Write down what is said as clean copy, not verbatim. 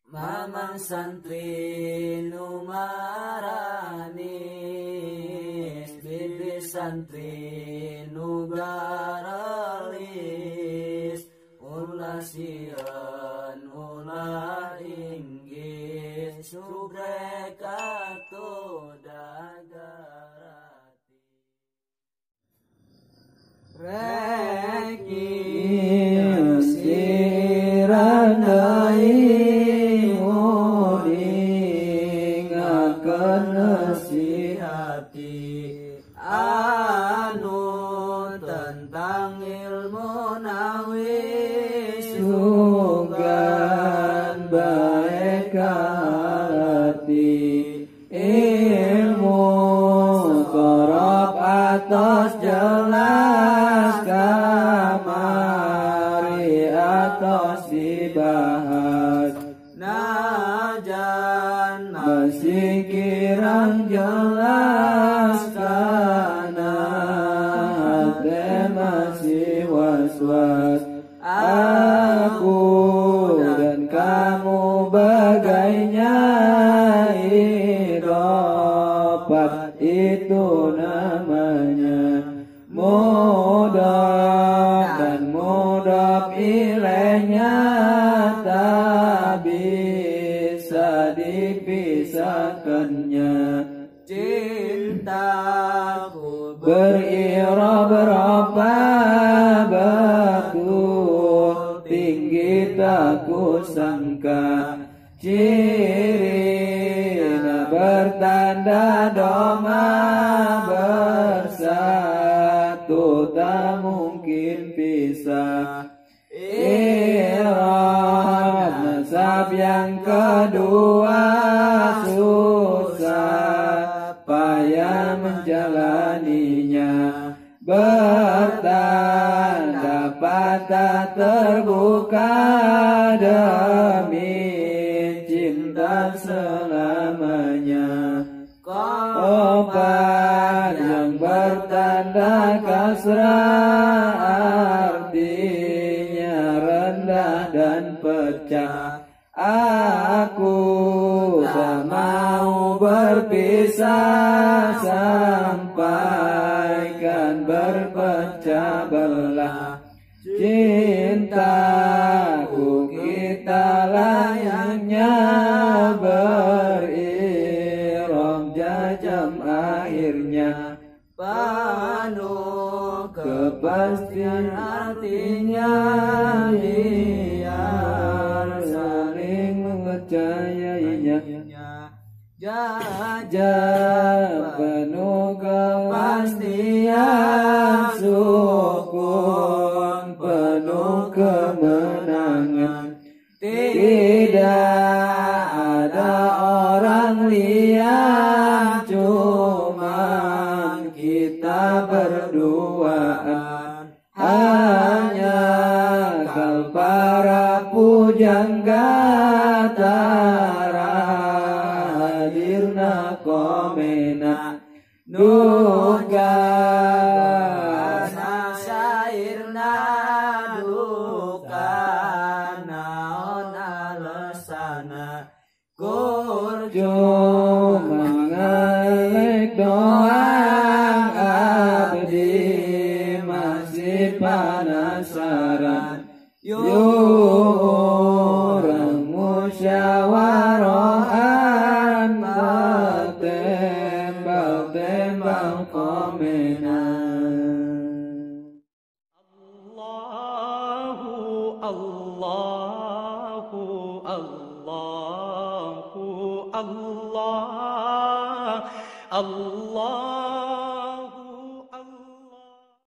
Mamang santri nu maranis, bibi santri nu garalis, ulah sieun ulah inggih sugrek atuh dagarati. Rek ieu sirandai nasihati anu tentang ilmu nawi sugan bae hati ilmu korop atos jelas kamari atos dibahas najan masih kirang jelas karena hati masih was-was. Aku dan kamu bagainya iropat itu namanya mudhaf dan mudhaf ilaihnya tak bisa dipisahkannya. Cintaku berirab berapa betul tinggi tak kusangka cirina bertanda doma bersatu tak mungkin pisah. Irab nasab yang kedua susah payah menjalaninya bertanda patah terbuka demi cinta selamanya. Obat yang bertanda kasrah artinya rendah dan pecah. Aku tak mau berpisah sampai kan berpecah belah. Cintaku kita layaknya beriram jajam akhirnya penuh kepastian artinya biar saling mempercayainya. Jajab penuh kepastian sukun penuh kemenangan. Tidak ada orang lihat cuma kita berduaan. Hanya kal para pujangga tara hadirna komena duga sairna duka naon alasana kurjo mangalek doang abdi masih penasaran. Orang musyawarohan tembak komenan. Allahu Allahu Allahu Allah Allah